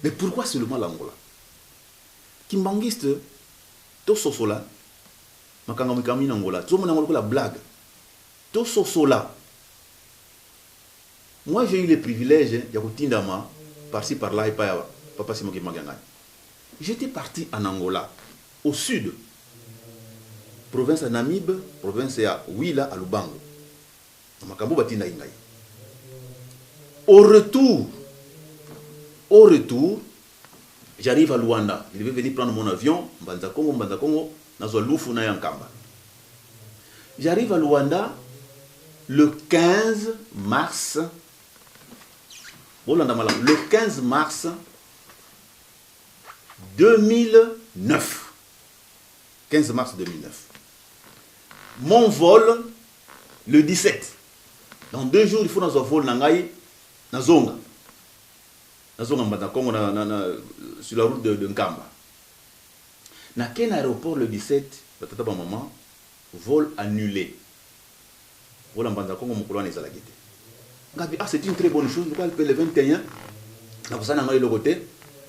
Mais pourquoi seulement l'Angola? Kimbangiste, tout sosola, Makangamikami Angola, tout le monde a la blague. Tout sosola. Moi, j'ai eu le privilège, Yakutindama, par-ci par-là, et pas Papa Simoki Magangani. J'étais parti en Angola, au sud. Province à Namib, province à Ouila, à Lubango. Makambo Batina Ingaï. Au retour, j'arrive à Luanda. Je devais venir prendre mon avion, Mbanza Congo, Nazo Lufu na Yankamba. J'arrive à Luanda le 15 mars. Le 15 mars 2009. 15 mars 2009. Mon vol, le 17. Dans 2 jours, il faut dans un vol Nangaï, Nazonga. Nazonga, sur la route de Nkamba. Dans quel aéroport le 17, maman, vol annulé. Vol en Bandakongo, mon couloir n'est pas la guette. Ah, c'est une très bonne chose. Le 21,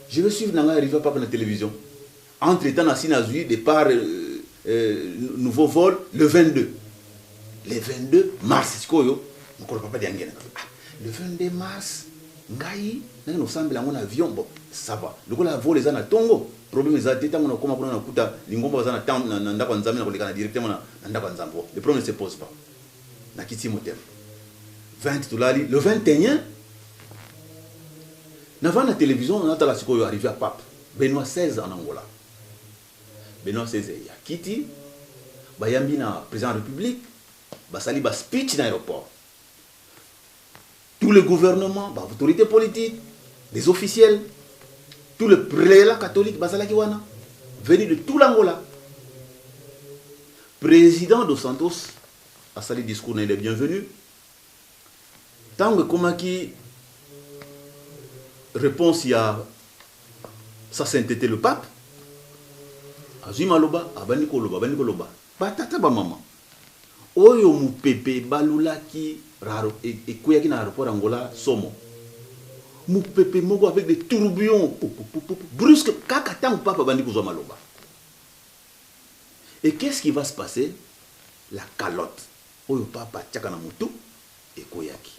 je vais suivre Nangaï arriver par la télévision. Entre-temps, à Sinazui, départ, nouveau vol, le 22. Le 22 mars, le 22 mars, Ngaï, nous sommes en avion, bon, ça va. Le vol est en Tongo. Le problème est que le problème ne se pose pas. Le 21, avant la télévision, on a arrivé à Pape. Benoît XVI en Angola. Benoît XVI, il y a Kiti, Bayambi, président de la République, Basali, speech dans l'aéroport. Tout le gouvernement, l'autorité politique, les officiels, tout le prélat catholique, Basalakiwana, venu de tout l'Angola. Président dos Santos a sali discours, il est bienvenu. Tant que Komaki réponse, il y a sa sainteté le pape. Azuma loba, abaniko loba. Batata ba maman. Oyo mu pepe balulaki raro et koyaki na aéroport Angola somo. Mu pepe mogo avec des tourbillons brusque kakata mu papa bandiko zoma loba. Et qu'est-ce qui va se passer? La calotte. Oyo papa tchaka na mutu et koyaki.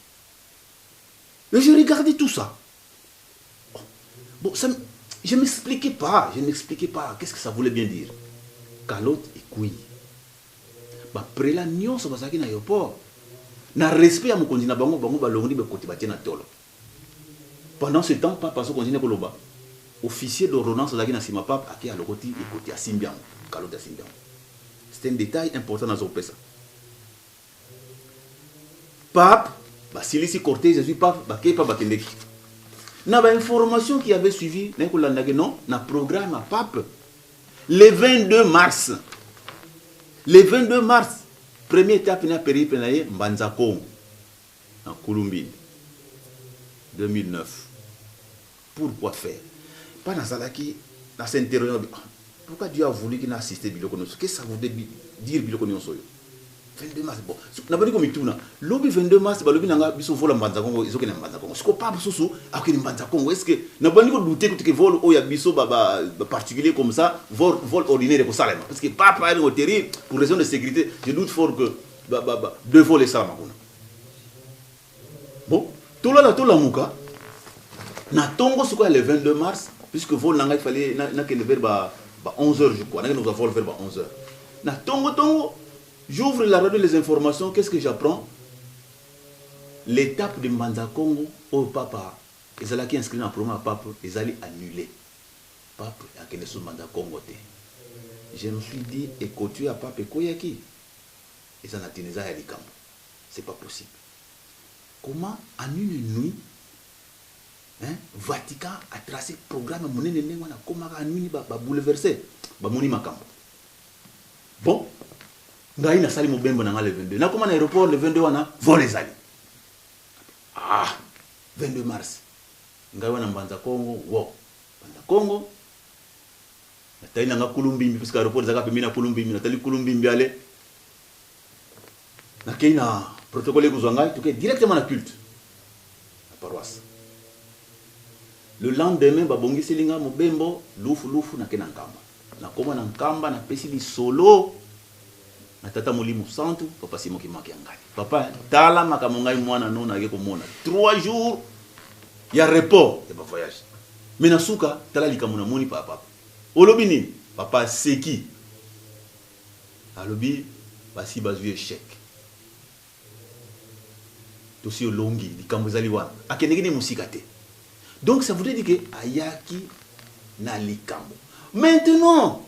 Et je regardais tout ça. Bon, ça, je ne m'expliquais pas. Qu'est-ce que ça voulait bien dire? Calotte et couille. Après la nion, ça va s'arrêter dans l'aéroport. Na respect à mon continent, pendant ce temps, papa so continue koloba. Officier d'ordonnance na sima papa aki à l'okoti et côté à Simbian, Calotte à Simbian. C'est un détail important dans ce ça. Pape, Silisi Cortés, Jésus pape, Kepa Bakendeki. Na ba information qui avait suivi, non, na programme à pape. Le 22 mars. Le 22 mars, première étape na périple na Mbanzako en Colombie 2009. Pourquoi faire? Pas dans ça qui na s'interroger. Pourquoi Dieu a voulu qu'il n'assiste biloko nous? Qu'est-ce que ça voulait dire biloko nous soyo? 22 mars bon. Na bani comme tout na. Lobby 22 mars ba lobby nanga biso vola Mbanzako izo kena Mbanzako. Ce ko pas biso akini Mbanzako. Est-ce que na bani ko douter que vol o ya biso ba particulier comme ça, vol ordinaire pour Salem. Parce que papa est au terrible pour raison de sécurité, je doute fort que deux vols et ça makuna. Bon, tout là tout la muka. Na tongo ce quoi le 22 mars puisque vol nanga il fallait na que le vers 11h je crois. Na nous avons vers 11h. Na tongo j'ouvre la radio les informations, qu'est-ce que j'apprends? l'étape de Mbanza Congo au papa ezalaki inscrit dans le programme papa ezali annulé papa akende sur Mbanza Congo te. Je me suis dit écoute à papa koyaki ezana tineza ya likambo. C'est pas possible. Comment en une nuit Vatican a tracé programme monene wana comment en une nuit ba bouleverser ba moni makambo. Bon, ngai na sali mobembo na le 22. Na comment aéroport le 22 wana vol ezali. Ah, 22 mars. Ngai wana Mbanza Congo, wo. Mbanza Congo. Na tayi na Kulumbimbi parce que aéroport zaka pemina Kulumbimbi, na tali Kulumbimbi ale. Na keina protocole kuzwangai tuke directement na culte. La paroisse. Le lendemain babongi silinga mobembo lufu na kena nkamba. Na koma na nkamba na pesi li solo na tata Molimo Santu papa Simon Kimaki ngai. Papa tala makamongai mwana nona yeko mona 3 jours ya report de voyage. Mena suka tala likamuna moni papa. Olobi nini? Papa seki. Alobi basi bazu échec. Tosi olongi likambo zali wana. Akeneki ni musika te. Donc ça voudrait dire que ayaki na likambo. Maintenant,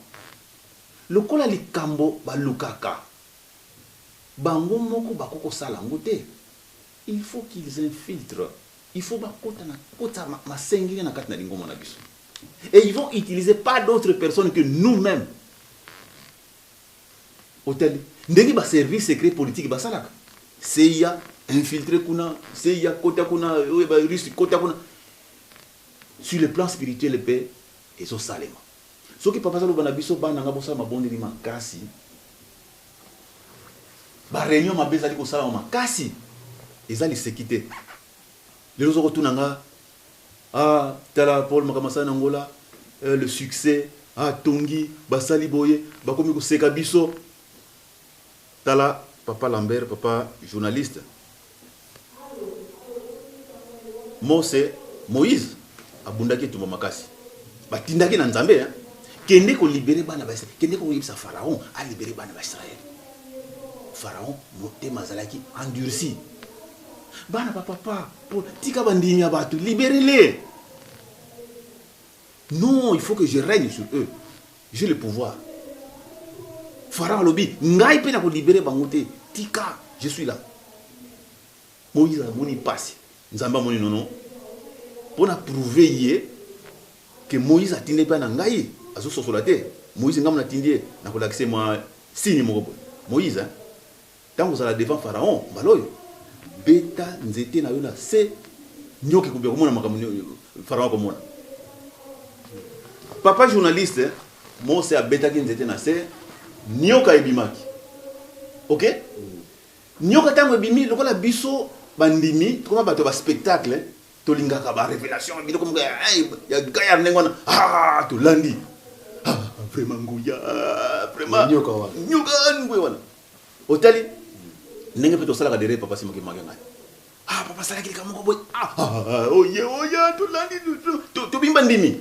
le kola likambo ba lukaka. Bango moko bakoko sala ngote. Il faut qu'ils infiltrent. Il faut bakota na kota ma sengili na kat na lingoma na biso. Et ils vont utiliser pas d'autres personnes que nous-mêmes. Hôtel. Ndenge ba service secret politique ba salaka. CIA infiltré kuna, CIA kota kuna, ba russe kota kuna. Sur le plan spirituel, le paix et son salema. Ce qui papa salo banabiso ba nanga bosa mabonde ni makasi. Ba réunion mabeza liko sala makasi. Ezali sécurité. Les autres retournanga ah tala Paul makamasa nangola le succès ah Tongi basali boye bakomi ko seka biso tala papa Lambert papa journaliste Moïse abundaki tumba makasi batindaki na nzambe hein kende ko libérer bana ba kende ko yibisa pharaon a libérer bana ba Israël pharaon motema zalaki endurci bana papa pour tika bandimi abatu libérez-les. Non, il faut que je règne sur eux. J'ai le pouvoir. Pharaon lobi ngai pe na ko libérer bangote tika je suis là. Moïse a moni passe nzamba moni nono pour prouver hier que Moïse a tindé pas ngai azo sosolate Moïse ngam na tindé na ko lakse moi signe moko Moïse hein tant vous allez devant pharaon baloyo beta nzete na yona se nyoki kubia komona makamu pharaon komona papa journaliste Mose a beta ki nzete na se nyoka ebimaki OK nyoka tango ebimi lokola biso bandimi koma bato ba spectacle tolingaka ba révélation biloko comme ya gaya ndengwana ah to landi ah vraiment nguya vraiment nyoka ngwe wana otali ndenge pe to sala ka dere papa Simon Kimaki ngai ah papa sala kilika moko boy ah oya to landi to bimba ndimi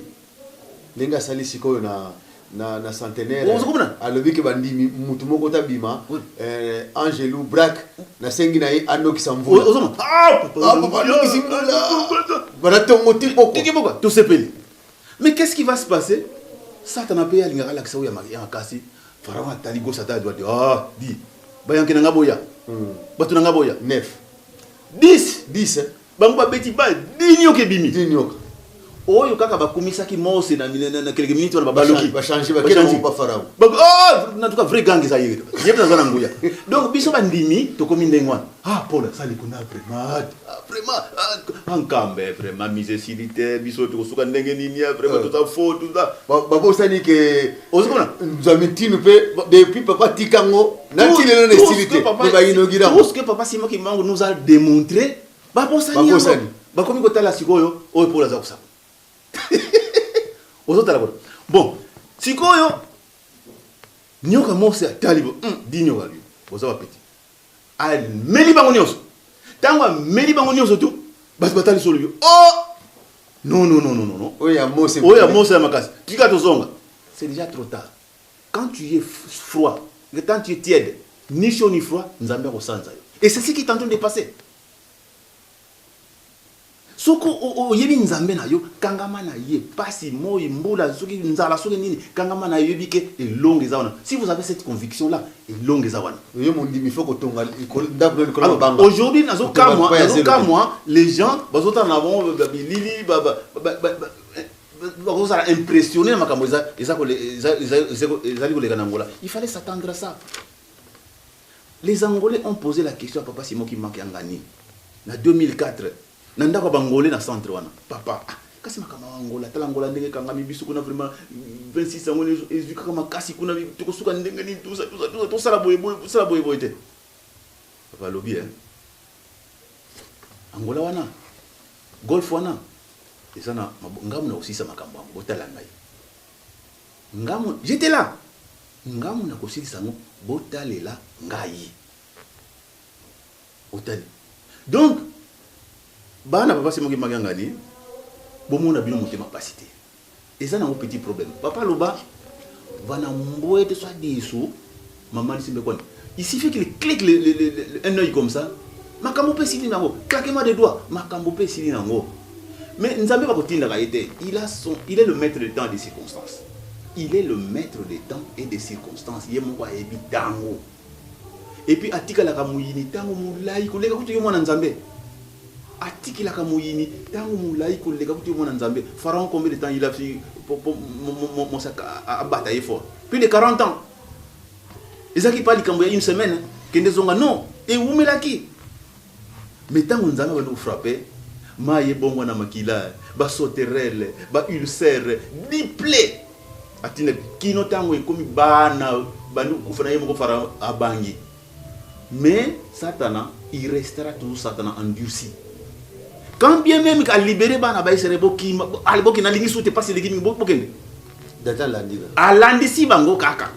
ndenge sali sikoyo na centenaire alobi ke bandimi mutu moko tabima Angelou Braque na sengi na ye anoki samvula papa anoki simvula bana tongo tipo tout sepeli. Mais qu'est-ce qui va se passer? Satan a payé à l'ingara l'accès au yamakasi pharaon atali go sata doit dire ah di bayanke na ngaboya batu na ngaboya 9 10 bango ba beti ba dinyoke bimi dinyoka oyo kaka bakumisa ki Mose na quelques minutes wana babaloki ba changer ba kena pas pharaon en tout cas vrai gang ça yé yebna zana nguya donc biso bandimi to komi ndengwana ah Paul sali kuna vraiment enkambe vraiment mise silitaire biso to suka ndenge nini vraiment tout ça faux tout ça babo sani ke ozikona nzamitinu pe depuis papa tikango na tilelo na silité ba inaugura tout ce que papa Simon Kimbangu nous a démontré babo sani bakomi ko tala sikoyo oyo Paul za kusa bon sikoyo nyoka Mose atalibo dinyoka lui boza ba petit al meli bango nyonso tango meli bango nyonso tu basi batali solo yo oh non oya Mose ya makasi tika tozonga c'est déjà trop tard quand tu es froid quand tu es tiède ni chaud ni froid nzambe ko sanza yo et c'est ce qui est en train de passer soko oyebi nzambe na yo kangama na ye pasi moi mbula soki nzala soki nini kangama na yebi ke elonge za wana. Si vous avez cette conviction là elonge za wana. Yo mon dimi faut que tonga aujourd'hui nazo moi les gens bazota na bon lili ba impressionné makambo eza Angola. Il fallait s'attendre à ça. Les Angolais ont posé la question à Papa Simon qui manque Angani en 2004. Nanda ko bangolais na centre wana. Papa, kasi makama Angola, tala Angola ndenge kanga mibisu kuna vraiment 26 ans ezu kama kasi kuna to suka ndenge ni tout ça to sala boye te. Papa lobi Angola wana. Golf wana. Ezana ngamu na osisa makambo yango botala ngai. Ngamu j'étais là. Ngamu na kosisa ngo botalela ngai. Otali. Donc bana papa Simon qui m'a gagné bon mon abino motema pasité et ça n'a un petit problème papa loba vana mboye te soit diso maman simbe quoi il suffit qu'il clique un œil comme ça makambo pe sili nango claquement des doigts makambo pe sili nango mais nzambe ba kotinda ka été il est le maître du temps et des circonstances. Il est le maître des temps et des circonstances. Yemwa ebitango et puis atika la kamuyini tango mulai kolega kutu yomona nzambe atiki la kamoyini tango mulai ko lega kuti mona nzambe pharaon combien de temps il a fait mon sac à batailler fort plus de 40 ans ezaki pas likambo ya une semaine kende zonga non et umelaki mais tango nzambe va nous frapper maye bongo na makila ba sauterelle ba ulcère diplé atina kino tango ekomi bana bandu kufana yemo ko pharaon abangi mais Satan il restera toujours Satan endurci. Quand bien même qu'à libérer bana ba serebo ki alboki na lingi soute passe legi bokende data landi alandi si bango kaka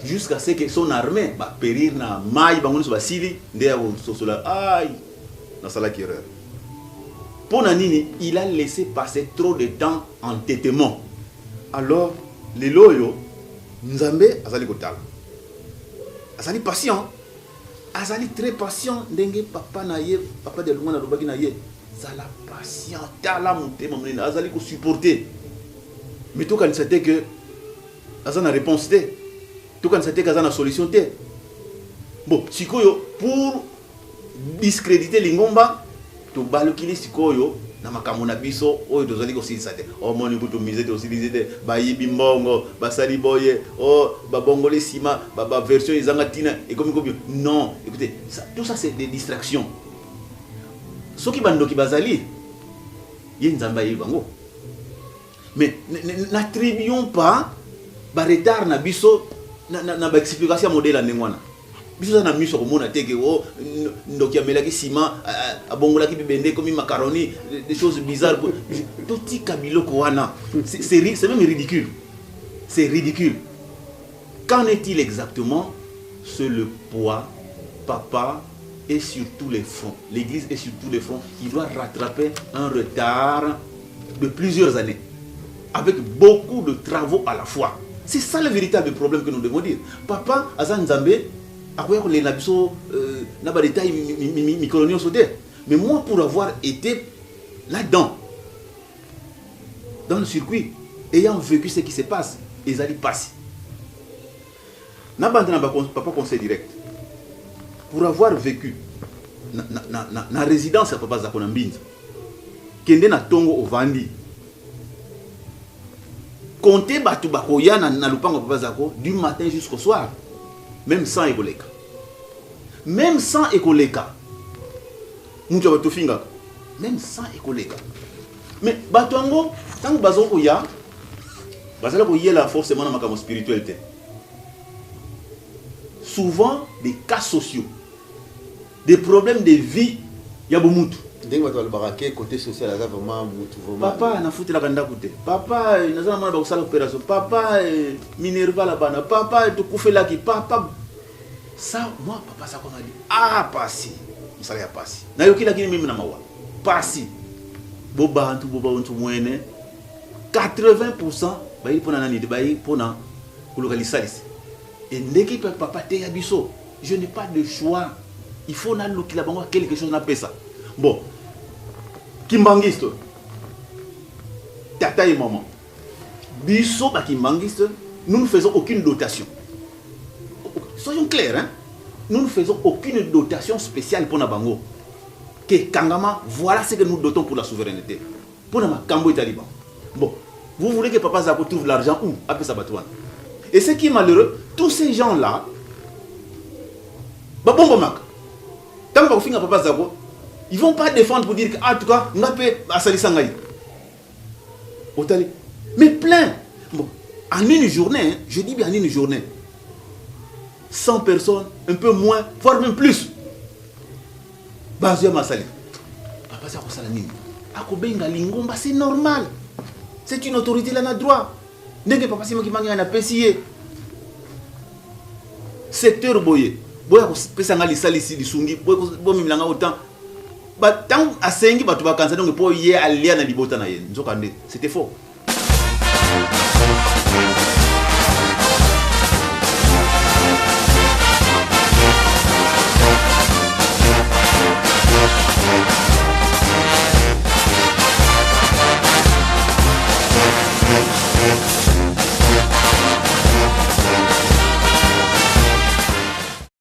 jusqu'à ce que son armée ba périr na mai bango so basili nde ya sosola ay na sala qui erreur pour nini il a laissé passer trop de temps en tétement. Alors les loyo nzambe azali kotala azali patient azali très patient ndenge papa na ye papa de lunga na lobaki na ye zala patient tala mutema munene azali ko supporter mais to kan c'était que azana réponse te to kan c'était que azana solution te bon sikoyo pour discréditer lingomba to balukili sikoyo na makambo na biso oyo tozali kosilisa te o moni butu mise te osilise te bayibi mbongo basali boye o babongole sima ba version ezanga tina et comme non écoutez ça, tout ça c'est des distractions soki bandoki bazali ye nzamba yi bango mais n'attribuons pas ba retard na biso na ba explication modèle ndengwana biso na miso ko mona teke o ndoki amelaki sima abongolaki bibende comme macaroni des choses bizarres toti kabiloko wana c'est même ridicule. C'est ridicule. Qu'en est-il exactement? C'est le poids papa est sur tous les fronts. L'église est sur tous les fronts. Il doit rattraper un retard de plusieurs années avec beaucoup de travaux à la fois. C'est ça le véritable problème que nous devons dire. Papa Azan Nzambe mais moi pour avoir été là-dedans dans le circuit ayant vécu ce qui se passe ils allaient passer papa conseil direct pour avoir vécu na résidence à papa Zakona Mbinza kende na tongo ovandi compter batu bakoya na lupango papa Zako du matin jusqu'au soir. Même sans écoleka. Même sans écoleka. Moutou va tout finga. Même sans écoleka. Mais Batongo, tant que Bazoko ya, Bazako y la forcément dans ma spiritualité. Souvent des cas sociaux, des problèmes de vie, il y a beaucoup. Dès que tu as le baraquet, côté social, là vraiment. Papa, n'a foutu la ganda côté. Papa, n'a pas mal de l'opération. Papa, Minerva la bana. Papa, tu couffe là qui. Papa, ça, moi, papa, ça qu'on a dit. Ah, passi. Ça y a passi. N'a eu qui l'a qui même na mawa. Passi. Boba, tout boba, on tout moyen. 80%, bah il pour nani, bah il pour na, pour le salis. Et dès que papa te yabiso, je n'ai pas de choix. Il faut na l'autre qui la bango quelque chose n'a pas ça. Bon. Kimbangiste. Tata et maman. Bisso, Kimbangiste, nous ne faisons aucune dotation. Soyons clairs, hein? Nous ne faisons aucune dotation spéciale pour Nabango. Que Kangama, voilà ce que nous dotons pour la souveraineté. Pour Nabakambo et Taliban. Bon, vous voulez que Papa Zako trouve l'argent où? Après Sabatouane. Et ce qui est malheureux, tous ces gens-là, tant que vous Papa Zako, ils ne vont pas défendre pour dire que, en tout cas, on a fait Asali Sangaï. Mais plein. Bon, en une journée, je dis bien en une journée, 100 personnes, un peu moins, voire même plus. C'est normal. C'est une autorité là, na droit. N'est-ce pas parce qu'il a apprécié. Secteur boye. Boya ko pesa ngali salisi lisungi, boya ko mimilanga autant. Ba tant asengi batu ba kansa donc po ye alia na libota na ye. Nzokande, c'était faux.